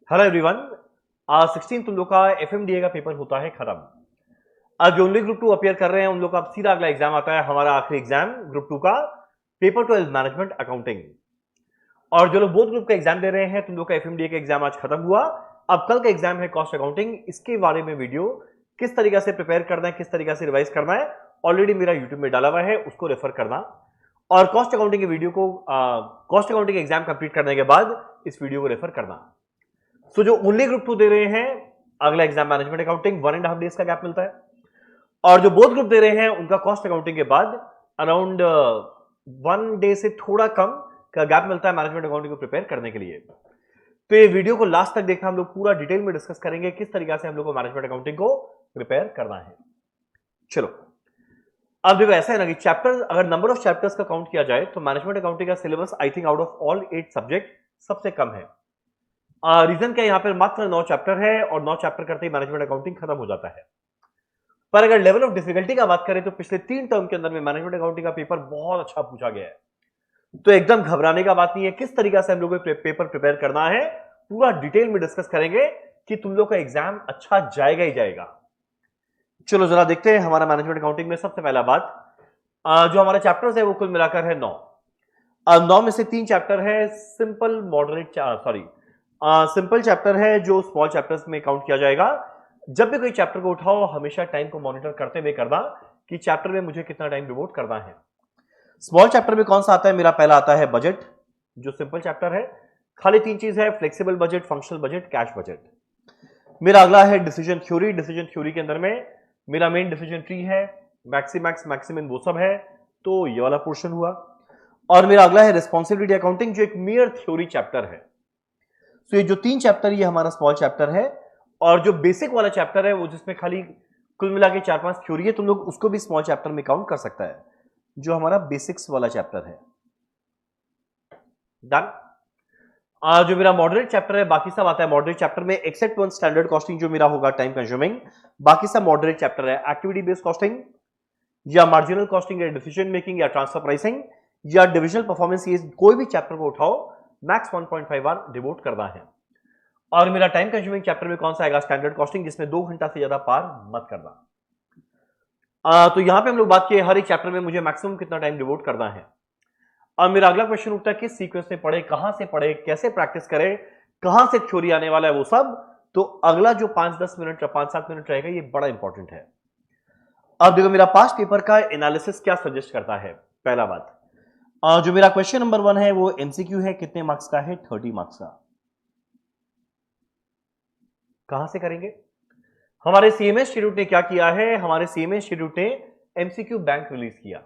Hello everyone. आज 16 तुम लोग का एफएमडीए का पेपर होता है खत्म। आज जो ओनली ग्रुप 2 अपियर कर रहे हैं उन लोग का अब सीधा अगला एग्जाम आता है, हमारा आखिरी एग्जाम ग्रुप 2 का पेपर 12 मैनेजमेंट अकाउंटिंग। और जो लोग बोथ ग्रुप का एग्जाम दे रहे हैं तुम लोग का एफएमडीए का एग्जाम आज खत्म हुआ। अब कल का एग्जाम है कॉस्ट अकाउंटिंग। इसके बारे में वीडियो किस तरीके से प्रिपेयर करना है, किस तरीके से रिवाइज करना है, ऑलरेडी मेरा यूट्यूब में डाला हुआ है, उसको रेफर करना। और कॉस्ट अकाउंटिंग की वीडियो को कॉस्ट अकाउंटिंग एग्जाम कंप्लीट करने के बाद इस वीडियो को रेफर करना। सो जो ओनली ग्रुप 2 दे रहे हैं अगला एग्जाम मैनेजमेंट अकाउंटिंग 1.5 डेज का गैप मिलता है, और जो बोथ ग्रुप दे रहे हैं उनका कॉस्ट अकाउंटिंग के बाद अराउंड 1 डे से थोड़ा कम का गैप मिलता है मैनेजमेंट अकाउंटिंग को प्रिपेयर करने के लिए। तो ये वीडियो को लास्ट तक देखना, हम लोग पूरा डिटेल में डिस्कस करेंगे किस तरीके से हम लोग को मैनेजमेंट अकाउंटिंग को प्रिपेयर करना है। चलो अब देखो, ऐसा है ना कि चैप्टर अगर नंबर ऑफ चैप्टर्स का काउंट किया जाए तो मैनेजमेंट अकाउंटिंग का syllabus I think out of all 8 subject सबसे कम है। रीजन क्या, यहां पर मात्र 9 चैप्टर है और 9 चैप्टर करते ही मैनेजमेंट अकाउंटिंग खत्म हो जाता है। पर अगर लेवल ऑफ डिफिकल्टी का बात करें तो पिछले 3 टर्म के अंदर में मैनेजमेंट अकाउंटिंग का पेपर बहुत अच्छा पूछा गया है। तो एकदम घबराने का बात नहीं है। किस तरीके से हम लोगों को पेपर प्रिपेयर करना है पूरा डिटेल में डिस्कस करेंगे कि तुम लोग का एग्जाम अच्छा जाएगा ही जाएगा। चलो जरा देखते हैं हमारा मैनेजमेंट अकाउंटिंग में सबसे पहला बात, जो हमारे चैप्टर्स है वो कुल मिलाकर है 9। 9 में से 3 चैप्टर है सिंपल मॉडरेट सिंपल चैप्टर है जो स्मॉल चैप्टर्स में काउंट किया जाएगा। जब भी कोई चैप्टर को उठाओ हमेशा टाइम को मॉनिटर करते हुए करना कि चैप्टर में मुझे कितना टाइम डिवोट करना है। स्मॉल चैप्टर में कौन सा आता है, मेरा पहला आता है बजट, जो सिंपल चैप्टर है। खाली 3 चीज है, flexible budget, functional budget, cash budget. मेरा अगला है डिसीजन थ्योरी। डिसीजन थ्योरी के अंदर में मेरा मेन डिसीजन ट्री है, मैक्सिमैक्स मैक्सिमम वो सब है, तो ये वाला पोर्शन हुआ। और मेरा अगला है रिस्पॉन्सिबिलिटी अकाउंटिंग जो एक मियर थ्योरी चैप्टर है। तो ये जो 3 चैप्टर ये हमारा स्मॉल चैप्टर है, और जो बेसिक वाला चैप्टर है वो जिसमें खाली कुल मिला के 4-5 थ्योरी है, तुम लोग उसको भी स्मॉल चैप्टर में काउंट कर सकता है, जो हमारा बेसिक्स वाला चैप्टर है। डन। जो मेरा मॉडरेट चैप्टर है बाकी सब आता है मॉडरेट चैप्टर में, एक्सेप्ट वन स्टैंडर्ड कॉस्टिंग जो मेरा होगा टाइम कंज्यूमिंग। बाकी सब मॉडरेट चैप्टर है, एक्टिविटी बेस्ड कॉस्टिंग या मार्जिनल कॉस्टिंग या डिसीजन मेकिंग या ट्रांसफर प्राइसिंग या डिविजनल परफॉर्मेंस, ये कोई भी चैप्टर को उठाओ मैक्स 1.5 आवर डिवोट करना है। और मेरा टाइम कंज्यूमिंग चैप्टर में कौन सा आएगा, स्टैंडर्ड कॉस्टिंग, जिसमें 2 घंटा से ज्यादा पार मत करना। तो यहां पे हम लोग बात किए हर एक चैप्टर में मुझे मैक्सिमम कितना टाइम डिवोट करना है। अब मेरा अगला क्वेश्चन उठता है किस सीक्वेंस में पढ़े, कहां से पढ़े, कैसे प्रैक्टिस करें, कहां से थ्योरी आने वाला है वो सब। तो अगला जो 5-10 मिनट 5-7 मिनट रहेगा ये बड़ा इंपॉर्टेंट है। अब देखो मेरा पास्ट पेपर का एनालिसिस क्या सजेस्ट करता है। पहला बात, जो मेरा क्वेश्चन नंबर 1 है वो एमसीक्यू है, कितने मार्क्स का है, 30 मार्क्स का। कहां से करेंगे, हमारे सीएमए इंस्टीट्यूट ने क्या किया है, हमारे सीएमए इंस्टीट्यूट ने एमसीक्यू बैंक रिलीज किया,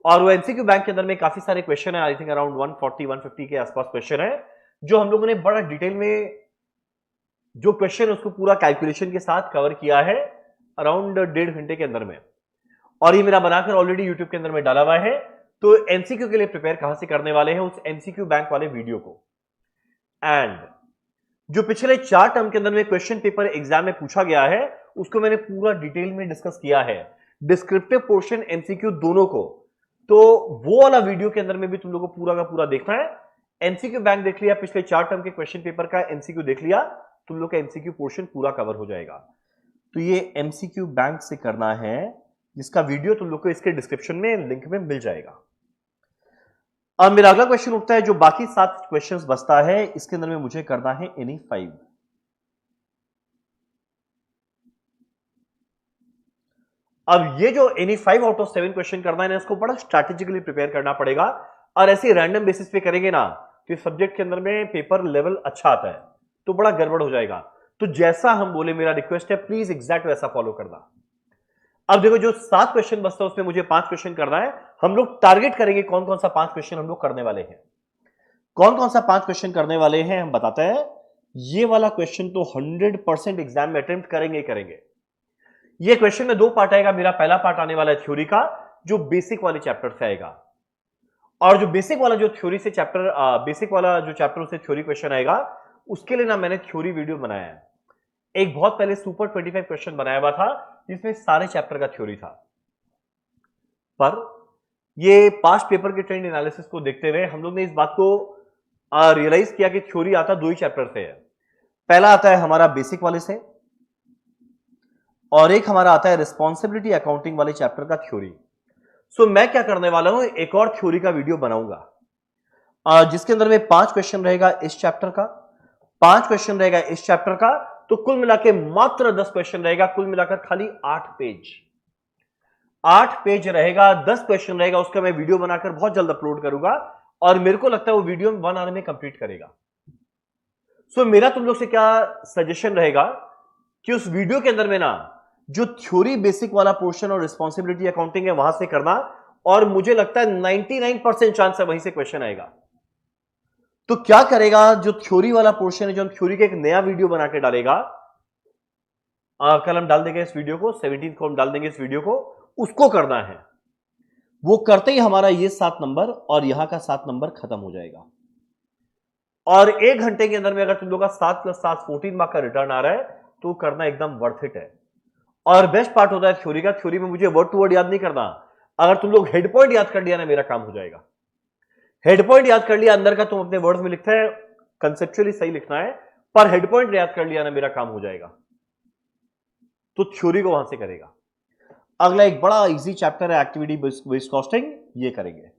और वो एमसीक्यू बैंक के अंदर में काफी सारे क्वेश्चन है, आई थिंक अराउंड 140-150 के आसपास क्वेश्चन है, जो हम लोगों ने बड़ा डिटेल में जो क्वेश्चन है उसको पूरा कैलकुलेशन के साथ कवर किया है अराउंड 1.5 घंटे के अंदर में। और ये मेरा बनाकर ऑलरेडी यूट्यूब के अंदर में डाला हुआ है। तो एमसीक्यू के लिए प्रिपेयर कहां से करने वाले हैं, उस एमसीक्यू बैंक वाले वीडियो को। एंड जो पिछले 4 टर्म के अंदर में क्वेश्चन पेपर एग्जाम में पूछा गया है उसको मैंने पूरा डिटेल में डिस्कस किया है, डिस्क्रिप्टिव पोर्शन एमसीक्यू दोनों को। तो वो वाला वीडियो के अंदर में भी तुम लोगों को पूरा का पूरा देखना है। एमसीक्यू बैंक देख लिया, पिछले 4 टर्म के क्वेश्चन पेपर का एमसीक्यू देख लिया, तुम लोग का एमसीक्यू पोर्शन पूरा कवर हो जाएगा। तो ये एमसीक्यू बैंक से करना है, जिसका वीडियो तुम लोग को इसके डिस्क्रिप्शन में लिंक में मिल जाएगा। अब मेरा अगला क्वेश्चन उठता है जो बाकी 7 क्वेश्चंस बचता है, इसके अंदर में मुझे करना है एनी 5। अब ये जो एनी 5 आउट ऑफ 7 क्वेश्चन करना है ना, इसको बड़ा स्ट्रैटेजिकली प्रिपेयर करना पड़ेगा। और ऐसे रैंडम बेसिस पे करेंगे ना तो इस सब्जेक्ट के अंदर में पेपर लेवल अच्छा आता है, तो बड़ा गड़बड़ हो जाएगा। तो जैसा हम बोले, मेरा रिक्वेस्ट है प्लीज एग्जैक्ट वैसा फॉलो करना। अब देखो जो 7 क्वेश्चन बचता है उसमें मुझे 5 क्वेश्चन करना है। हम लोग टारगेट करेंगे कौन कौन सा 5 क्वेश्चन हम लोग करने वाले हैं। कौन कौन सा 5 क्वेश्चन करने वाले हैं हम बताते हैं। ये वाला क्वेश्चन तो 100% एग्जाम में अटेम्प्ट करेंगे ही करेंगे। ये क्वेश्चन में 2 पार्ट आएगा। मेरा पहला पार्ट आने वाला है थ्योरी का, जो बेसिक वाले चैप्टर से आएगा, और जो बेसिक वाला जो थ्योरी से चैप्टर बेसिक वाला जो चैप्टर से थ्योरी क्वेश्चन आएगा उसके लिए ना मैंने थ्योरी वीडियो बनाया है। एक बहुत पहले सुपर 25 क्वेश्चन बनाया हुआ था जिसमें सारे चैप्टर का थ्योरी था। पर ये पास्ट पेपर के ट्रेंड एनालिसिस को देखते हुए हम लोग ने इस बात को रियलाइज किया कि थ्योरी आता 2 ही चैप्टर से है, पहला आता है हमारा बेसिक वाले से, और एक हमारा आता है रिस्पॉन्सिबिलिटी अकाउंटिंग वाले चैप्टर का थ्योरी। सो मैं क्या करने वाला हूं, एक और थ्योरी का वीडियो बनाऊंगा जिसके अंदर में 5 क्वेश्चन रहेगा इस चैप्टर का, 5 क्वेश्चन रहेगा इस चैप्टर का, तो कुल मिलाकर मात्र 10 क्वेश्चन रहेगा, कुल मिलाकर खाली 8 पेज, 8 पेज रहेगा, 10 क्वेश्चन रहेगा, उसका मैं वीडियो बनाकर बहुत जल्द अपलोड करूंगा और मेरे को लगता है वो वीडियो 1 आवर में कंप्लीट करेगा। सो मेरा तुम लोग से क्या सजेशन रहेगा कि उस वीडियो के अंदर में ना जो थ्योरी बेसिक वाला पोर्शन और रिस्पॉन्सिबिलिटी अकाउंटिंग है वहां से करना, और मुझे लगता है 99% चांस है वहीं से क्वेश्चन आएगा। तो क्या करेगा, जो थ्योरी वाला पोर्शन है, जो हम थ्योरी का एक नया वीडियो बना के डालेगा, कल हम डाल देंगे इस वीडियो को, 17 को हम डाल देंगे इस वीडियो को, उसको करना है। वो करते ही हमारा ये 7 नंबर और यहां का 7 नंबर खत्म हो जाएगा, और 1 घंटे के अंदर में अगर तुम लोग का 7 + 7 14 मार्क का रिटर्न आ रहा है तो करना एकदम वर्थ इट है। और बेस्ट पार्ट होता है थ्योरी का, थ्योरी में मुझे वर्ड टू वर्ड याद नहीं करना, अगर तुम लोग हेड पॉइंट याद कर लिया ना मेरा काम हो जाएगा। हेड पॉइंट याद कर लिया, अंदर का तुम अपने वर्ड्स में लिखता है, कंसेप्चुअली सही लिखना है, पर हेड पॉइंट याद कर लिया ना मेरा काम हो जाएगा। तो थ्योरी को वहां से करेगा। अगला एक बड़ा इजी चैप्टर है एक्टिविटी बेस्ड कॉस्टिंग, ये करेंगे।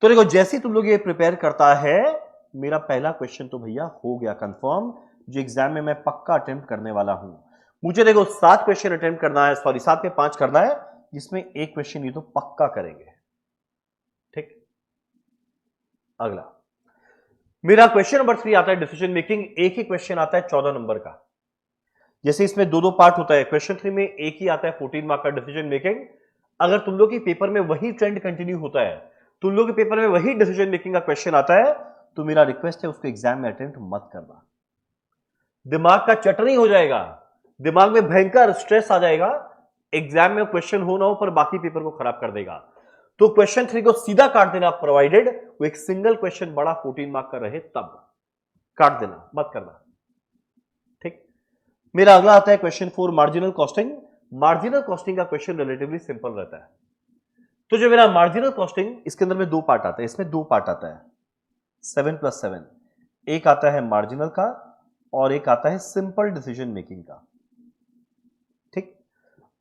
तो देखो जैसे ही तुम लोग ये प्रिपेयर करता है, मेरा पहला क्वेश्चन तो भैया हो गया कंफर्म, जो एग्जाम में मैं पक्का अटेम्प्ट करने वाला हूं। मुझे देखो 7 क्वेश्चन अटेम्प्ट करना है, सॉरी 7 में 5 करना है, जिसमें एक क्वेश्चन ये तो पक्का करेंगे। ठीक, अगला मेरा क्वेश्चन नंबर 3 आता है डिसीजन मेकिंग। एक ही क्वेश्चन आता है 14 नंबर का, जैसे इसमें 2-2 पार्ट होता है। क्वेश्चन 3 में एक ही आता है 14 मार्क का डिसीजन मेकिंग। अगर तुम लोग के पेपर में वही ट्रेंड कंटिन्यू होता है, तुम लोग के पेपर में वही डिसीजन मेकिंग का क्वेश्चन आता है, तो मेरा रिक्वेस्ट है उसको एग्जाम में अटेम्प्ट मत करना। दिमाग का चटनी हो जाएगा, दिमाग में भयंकर स्ट्रेस आ जाएगा, एग्जाम में क्वेश्चन हो ना हो पर बाकी पेपर को खराब कर देगा। तो क्वेश्चन 3 को सीधा काट देना, प्रोवाइडेड वो एक सिंगल क्वेश्चन बड़ा 14 मार्क का रहे, तब काट देना, मत करना। ठीक, मेरा अगला आता है question 4 marginal costing. Marginal costing का क्वेश्चन रिलेटिवली सिंपल रहता है। तो जो मेरा मार्जिनल कॉस्टिंग, इसके अंदर में 2 पार्ट आता है, इसमें 2 पार्ट आता है 7 + 7। एक आता है मार्जिनल का और एक आता है सिंपल डिसीजन मेकिंग का। ठीक,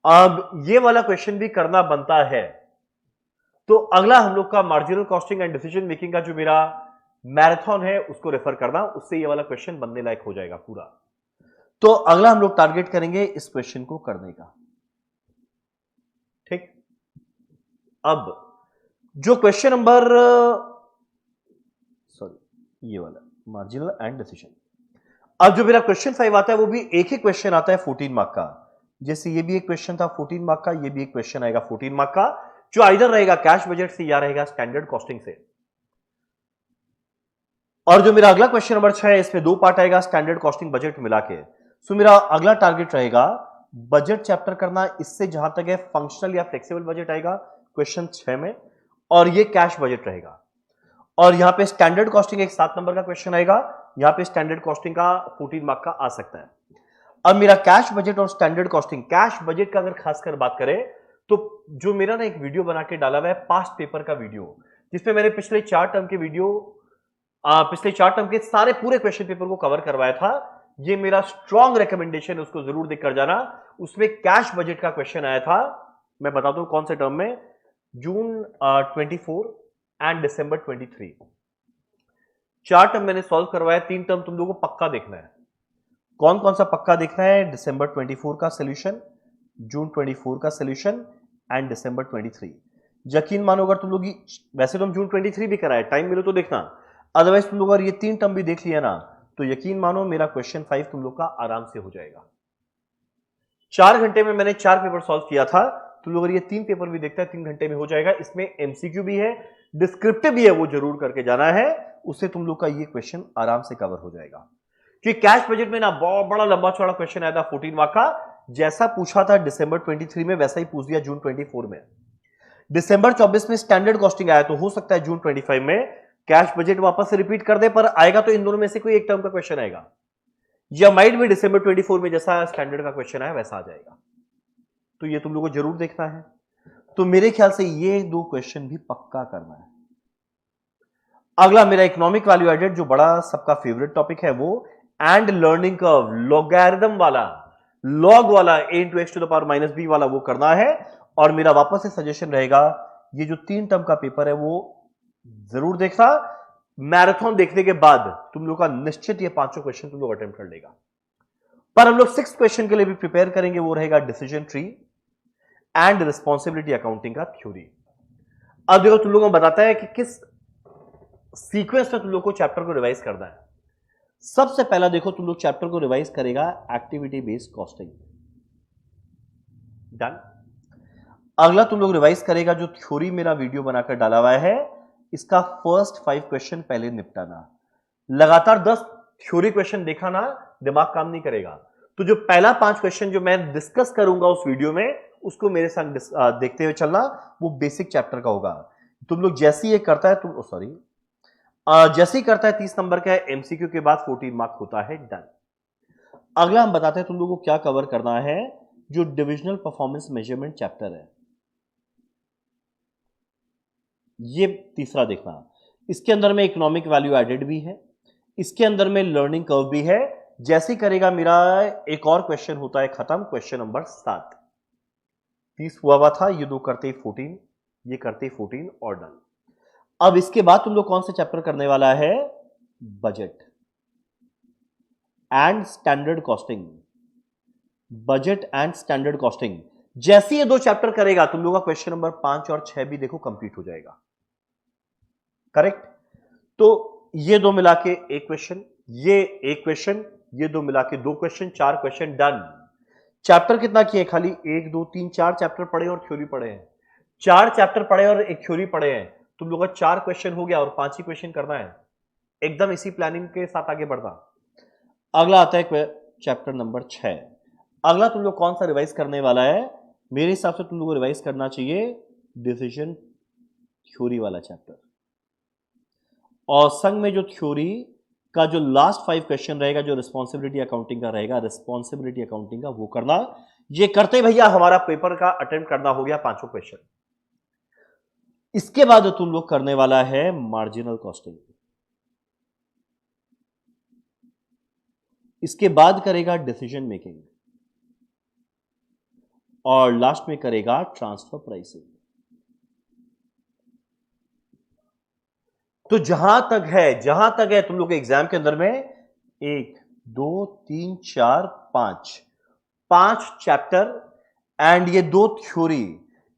अब ये वाला क्वेश्चन भी करना बनता है। तो अगला हम लोग का marginal costing and decision making का जो मेरा मैराथन है उसको रेफर करना, उससे ये वाला क्वेश्चन बनने लायक हो जाएगा पूरा। तो अगला हम लोग टारगेट करेंगे इस क्वेश्चन को करने का। ठीक, अब जो क्वेश्चन नंबर, सॉरी ये वाला मार्जिनल एंड डिसीजन, अब जो मेरा क्वेश्चन 5 आता है वो भी एक ही क्वेश्चन आता है 14 मार्क का। जैसे ये भी एक क्वेश्चन था 14 मार्क का, ये भी एक क्वेश्चन आएगा 14 मार्क का, जो आइदर रहेगा कैश बजट से या रहेगा स्टैंडर्ड कॉस्टिंग से। और जो मेरा अगला क्वेश्चन नंबर 6 है, इसमें 2 पार्ट आएगा स्टैंडर्ड कॉस्टिंग बजट मिला के। सो मेरा अगला टारगेट रहेगा बजट चैप्टर करना, इससे जहां तक है फंक्शनल या फ्लेक्सिबल बजट आएगा क्वेश्चन 6 में, और ये कैश बजट रहेगा। और यहां पे स्टैंडर्ड कॉस्टिंग एक 7 नंबर का क्वेश्चन आएगा, यहां पे स्टैंडर्ड कॉस्टिंग का 14 मार्क का आ सकता है। अब मेरा कैश बजट और स्टैंडर्ड कॉस्टिंग, कैश बजट का अगर खासकर बात करें तो जो मेरा ना एक वीडियो बना के डाला हुआ है पास्ट पेपर का वीडियो, जिसमें मैंने पिछले 4 टर्म के वीडियो, पिछले 4 टर्म के सारे पूरे क्वेश्चन पेपर को कवर करवाया था। ये मेरा स्ट्रॉन्ग रिकमेंडेशन है, उसको जरूर देख कर जाना। उसमें कैश बजट का क्वेश्चन आया था, मैं बताता हूं कौन से टर्म में, जून 24 एंड दिसंबर 23। 4 टर्म मैंने सॉल्व करवाया, 3 टर्म तुम लोगों को पक्का देखना है। कौन कौन सा पक्का देखना है? दिसंबर 24 का सोल्यूशन, जून 24 का सोल्यूशन एंड दिसंबर 23। यकीन मानो अगर तुम लोग, वैसे तो हम जून 23 भी कराए, टाइम मिले तो देखना, अदरवाइज तुम लोग अगर ये 3 टर्म भी देख लिया ना तो यकीन मानो मेरा क्वेश्चन 5 तुम लोग का आराम से हो जाएगा। 4 घंटे में मैंने 4 पेपर सॉल्व किया था, तुम लोग अगर ये 3 पेपर भी देखता है 3 घंटे में हो जाएगा। इसमें एमसीक्यू भी है, डिस्क्रिप्टिव भी है, वो जरूर करके जाना है, उससे तुम लोग का ये क्वेश्चन आराम से कवर हो जाएगा। कि कैश बजट में ना बहुत बड़ा लंबा चौड़ा क्वेश्चन आया था 14 मार्क का, जैसा पूछा था दिसंबर 23 में वैसा ही पूछ दिया जून 24 में। दिसंबर 24 में स्टैंडर्ड कॉस्टिंग आया, तो हो सकता है जून 25 में कैश बजट वापस से रिपीट कर दे, पर आएगा तो इन दोनों में से कोई एक टर्म का क्वेश्चन आएगा, या माइट भी दिसंबर 24 में जैसा स्टैंडर्ड का क्वेश्चन आया वैसा आ जाएगा। तो ये तुम लोगों को जरूर देखना है। तो मेरे ख्याल से ये 2 क्वेश्चन भी पक्का करना है। अगला मेरा इकोनॉमिक वैल्यू एडेड, जो बड़ा सबका फेवरेट टॉपिक है, वो एंड लर्निंग कर्व, लॉगरिथम वाला, लॉग वाला a into X to the power minus B वाला वो करना है। और मेरा वापस से सजेशन रहेगा, ये जो 3 टर्म का पेपर है वो जरूर देखना। मैराथन देखने के बाद तुम लोग का निश्चित ये 500 क्वेश्चन तुम लोग अटेम्प्ट कर लेगा। पर हम लोग 6 क्वेश्चन के लिए भी प्रिपेयर करेंगे, वो रहेगा decision tree and responsibility accounting का थ्योरी। अब देखो तुम लोगों को बताता है कि किस सीक्वेंस में तुम लोग को चैप्टर को रिवाइज करना है। सबसे पहला देखो तुम लोग चैप्टर को रिवाइज करेगा एक्टिविटी बेस्ड कॉस्टिंग, डन। अगला तुम लोग रिवाइज करेगा जो थ्योरी मेरा वीडियो बनाकर डाला हुआ है, इसका फर्स्ट 5 क्वेश्चन पहले निपटाना। लगातार 10 थ्योरी क्वेश्चन देखा ना, दिमाग काम नहीं करेगा। तो जो पहला 5 क्वेश्चन जो मैं डिस्कस करूंगा उस वीडियो में, उसको मेरे साथ देखते हुए चलना, वो बेसिक चैप्टर का होगा। तुम लोग जैसे ही ये करता है तुम सॉरी जैसे ही करता है 30 नंबर का एमसीक्यू के बाद 14 मार्क होता है, डन। अगला हम बताते हैं तुम लोगों को क्या कवर करना है, जो डिविजनल परफॉर्मेंस मेजरमेंट चैप्टर है, ये तीसरा देखना। इसके अंदर में इकोनॉमिक वैल्यू एडेड भी है, इसके अंदर में लर्निंग कर्व भी है। जैसे ही करेगा मेरा एक और क्वेश्चन होता है खत्म, क्वेश्चन नंबर 7। 30 हुआ था, ये दो करते ही 14, ये करते ही 14 और डन। अब इसके बाद तुम लोग कौन से चैप्टर करने वाला है, budget and standard costing. Budget and standard costing जैसे ये 2 चैप्टर करेगा तुम लोग का क्वेश्चन नंबर 5 और 6 भी देखो कंप्लीट हो जाएगा, करेक्ट। तो ये 2 मिला के एक क्वेश्चन, ये एक क्वेश्चन, ये 2 मिला के 2 क्वेश्चन, 4 क्वेश्चन, डन। चैप्टर कितना किए, खाली 1 2 3 4 चैप्टर पढ़े और थ्योरी पढ़े हैं। 4 चैप्टर पढ़े और एक थ्योरी पढ़े हैं, तुम लोग का 4 क्वेश्चन हो गया और 5 ही क्वेश्चन करना है। एकदम इसी प्लानिंग के साथ आगे बढ़ना। अगला आता है चैप्टर नंबर 6। अगला तुम लोग कौन सा रिवाइज करने वाला है, मेरे हिसाब से तुम लोग को रिवाइज करना चाहिए डिसीजन थ्योरी वाला चैप्टर। और संग में जो थ्योरी का जो लास्ट 5 क्वेश्चन रहेगा, जो रिस्पॉन्सिबिलिटी अकाउंटिंग का रहेगा, रिस्पॉन्सिबिलिटी अकाउंटिंग का वो करना। ये करते भैया हमारा पेपर का अटेम्प्ट करना हो गया 5 क्वेश्चन। इसके बाद तुम लोग करने वाला है मार्जिनल कॉस्टिंग, इसके बाद करेगा डिसीजन मेकिंग और लास्ट में करेगा ट्रांसफर प्राइसिंग। तो जहां तक है तुम लोग के एग्जाम के अंदर में 1 2 3 4 5 चैप्टर एंड ये 2 थ्योरी।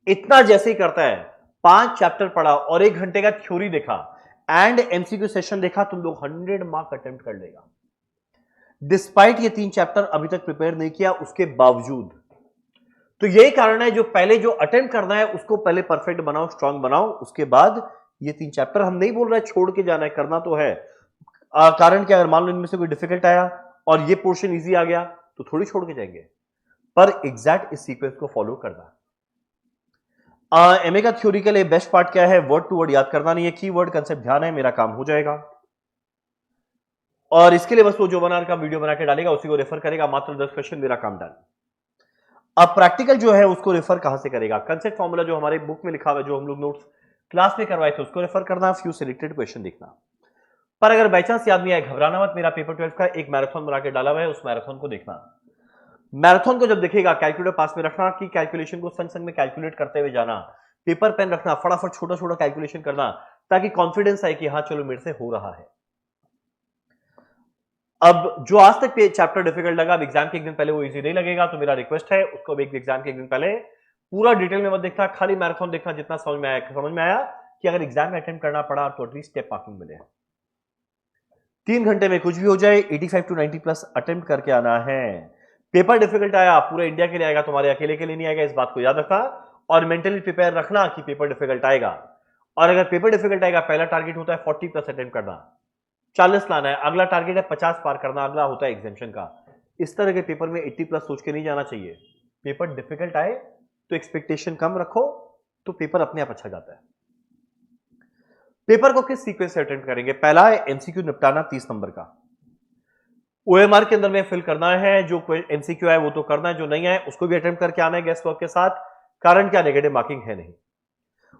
इतना जैसे ही करता है, 5 चैप्टर पढ़ा और 1 घंटे का थ्योरी देखा एंड एमसीक्यू सेशन देखा, तुम लोग 100 मार्क अटेम्प्ट कर लेगा। डिस्पाइट ये 3 चैप्टर अभी तक प्रिपेयर नहीं किया उसके बावजूद। तो यही कारण है, जो पहले जो अटेम्प्ट करना है उसको पहले परफेक्ट बनाओ, स्ट्रांग बनाओ, उसके बाद ये 3 चैप्टर। हम नहीं बोल रहे छोड़ के जाना है, करना तो है। कारण क्या, अगर मान लो इनमें से कोई डिफिकल्ट आया और ये पोर्शन इजी आ गया तो थोड़ी छोड़ के जाएंगे, पर एग्जैक्ट इस सीक्वेंस को फॉलो करना। एमए का थ्योरी के लिए बेस्ट पार्ट क्या है, वर्ड टू वर्ड याद करना नहीं है, की वर्ड कंसेप्ट ध्यान है, मेरा काम हो जाएगा। और इसके लिए बस वो जो बनार का वीडियो बना के डालेगा उसी को रेफर करेगा, मात्र 10 क्वेश्चन, मेरा काम डन। अब प्रैक्टिकल जो है उसको रेफर कहां से करेगा, कंसेप्ट फॉर्मूला जो हमारे बुक में लिखा हुआ है, जो हम लोग नोट्स क्लास में करवाए थे, उसको रेफर करना, फ्यू सिलेक्टेड क्वेश्चन देखना। पर अगर बाई चांस याद नहीं आए, घबराना मत, मेरा पेपर 12 का एक मैराथन बना के डाला हुआ है, उस मैराथन को देखना। मैराथन को जब देखेगा कैलकुलेटर पास में रखना, कि कैलकुलेशन को संग संग में कैलकुलेट करते हुए जाना, पेपर पेन रखना, फटाफट छोटा छोटा कैलकुलेशन करना, ताकि कॉन्फिडेंस आए कि हाँ चलो मेरे से हो रहा है। अब जो आज तक चैप्टर डिफिकल्ट लगा, अब एग्जाम के एक दिन पहले वो इजी नहीं लगेगा, तो मेरा रिक्वेस्ट है उसको एक एग्जाम के एक दिन पहले पूरा डिटेल में मत देखना, खाली मैराथन देखना, जितना समझ में आया कि अगर एग्जाम में अटेम्प्ट करना पड़ा तो एटलीस्ट स्टेप मार्किंग मिले। 3 घंटे में कुछ भी हो जाए, 85 to 90 प्लस अटेम्प्ट करके आना है। पेपर डिफिकल्ट आया, पूरे इंडिया के लिए आएगा, तुम्हारे अकेले के लिए नहीं आएगा, इस बात को याद रखना। और मेंटली प्रिपेयर रखना कि पेपर डिफिकल्ट आएगा, और अगर पेपर डिफिकल्ट आएगा, पहला टारगेट होता है 40 प्लस अटेम्प्ट करना, 40 लाना है, अगला टारगेट है 50 पार करना, अगला होता है एग्जामिशन का। इस तरह के पेपर में 80 प्लस सोच के नहीं जाना चाहिए। पेपर डिफिकल्ट आए तो एक्सपेक्टेशन कम रखो, तो पेपर अपने आप अच्छा जाता है। पेपर को किस सीक्वेंस से अटेम्प्ट करेंगे, पहला है एमसीक्यू निपटाना 30 नंबर का, ओएमआर के अंदर में फिल करना है, जो एमसीक्यू है वो तो करना है, जो नहीं है उसको भी अटेम्प्ट करके आना है गेस्ट वर्क के साथ। कारण क्या, नेगेटिव मार्किंग है नहीं।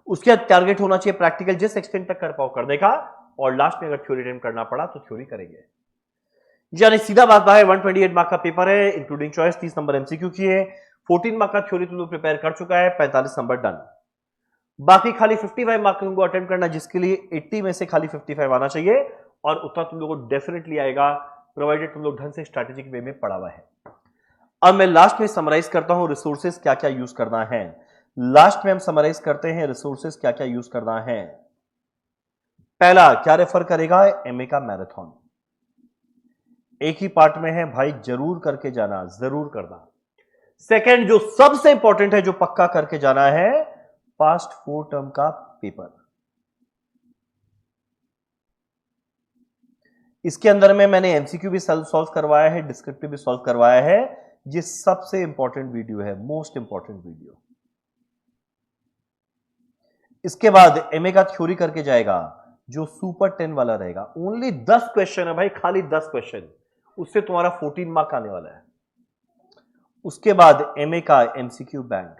उसके बाद टारगेट होना चाहिए प्रैक्टिकल, जिस एक्सटेंट तक कर पाओ करने का, और लास्ट में अगर थ्योरी अटेम्प्ट करना पड़ा तो थ्योरी करेंगे। यानी सीधा बात है 128 मार्क का पेपर है इंक्लूडिंग चॉइस, 30 नंबर एमसीक्यू की है, 14 मार्क का थ्योरी तुम लोग प्रिपेयर कर चुका है, 45 नंबर डन। बाकी खाली 55 मार्क तुमको अटेम्प्ट करना, जिसके लिए 80 में से खाली 55 आना चाहिए, और उतना तुम लोगों को डेफिनेटली आएगा प्रोवाइडेड तुम लोग ढंग से स्ट्रैटेजिक वे में पढ़ा हुआ है। अब मैं लास्ट में समराइज करता हूं रिसोर्सेज क्या क्या यूज करना है। लास्ट में हम समराइज करते हैं रिसोर्सेज क्या क्या यूज करना है। पहला क्या रेफर करेगा, एमए का मैराथन, एक ही पार्ट में है भाई, जरूर करके जाना, जरूर करना। सेकंड जो सबसे इंपॉर्टेंट है, जो पक्का करके जाना है, पास्ट 4 टर्म का पेपर। इसके अंदर में मैंने एमसीक्यू भी सॉल्व करवाया है, डिस्क्रिप्टिव भी सॉल्व करवाया है। ये सबसे इंपॉर्टेंट वीडियो है, मोस्ट इंपॉर्टेंट वीडियो। इसके बाद एमए का थ्योरी करके जाएगा, जो सुपर 10 वाला रहेगा। ओनली 10 क्वेश्चन है भाई, खाली 10 क्वेश्चन, उससे तुम्हारा 14 मार्क आने वाला है। उसके बाद एमए का एमसीक्यू बैंक।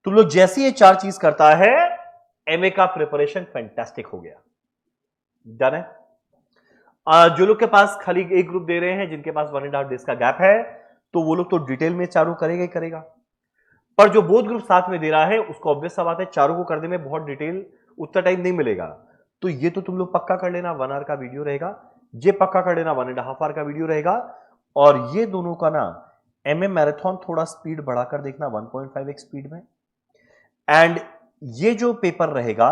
तुम लोग जैसे ये 4 चीज करता है, एमए का प्रिपरेशन फैंटास्टिक हो गया। डन है। जो लोग के पास खाली एक ग्रुप दे रहे हैं, जिनके पास 1.5 डेज का गैप है, तो वो लोग तो डिटेल में चारों करेगा ही करेगा। पर जो बोथ ग्रुप साथ में दे रहा है, उसको ऑब्वियस सा बात है चारों को करने में बहुत डिटेल उतना टाइम नहीं मिलेगा। तो ये तो तुम लोग पक्का कर लेना, 1 आवर का वीडियो रहेगा। ये पक्का कर लेना 1.5 आवर का वीडियो रहेगा। और ये दोनों का ना एमए मैराथन थोड़ा स्पीड बढ़ाकर देखना 1.5x स्पीड में। एंड ये जो पेपर रहेगा,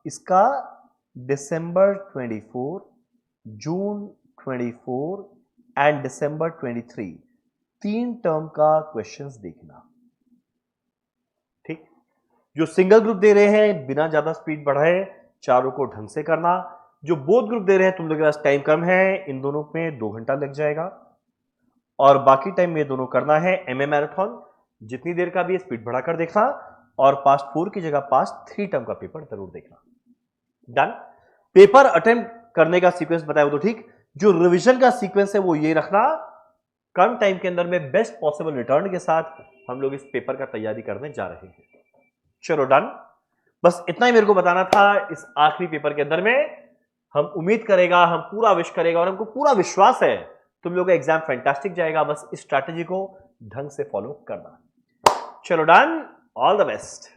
इसका दिसंबर 24, जून 24 एंड दिसंबर 23 3 टर्म का क्वेश्चंस देखना। ठीक, जो सिंगल ग्रुप दे रहे हैं बिना ज्यादा स्पीड बढ़ाए चारों को ढंग से करना। जो बोथ ग्रुप दे रहे हैं, तुम लोगों के पास टाइम कम है, इन दोनों में 2 घंटा लग जाएगा, और बाकी टाइम में दोनों करना है एमए मैराथन। जितनी देर का भी स्पीड बढ़ाकर देखना, और पास्ट 4 की जगह पास्ट 3 टर्म का पेपर जरूर देखना। डन। पेपर अटेम्प्ट करने का सीक्वेंस बताया तो ठीक, जो रिवीजन का सीक्वेंस है वो ये रखना। कम टाइम के अंदर में बेस्ट पॉसिबल रिटर्न के साथ हम लोग इस पेपर का तैयारी करने जा रहे हैं। चलो डन। बस इतना ही मेरे को बताना था। इस आखिरी पेपर के अंदर में हम उम्मीद करेगा, हम पूरा विश करेगा, और हमको पूरा विश्वास है तुम लोग का एग्जाम फैंटास्टिक जाएगा। बस इस स्ट्रैटेजी को ढंग से फॉलो करना। चलो डन, ऑल द बेस्ट।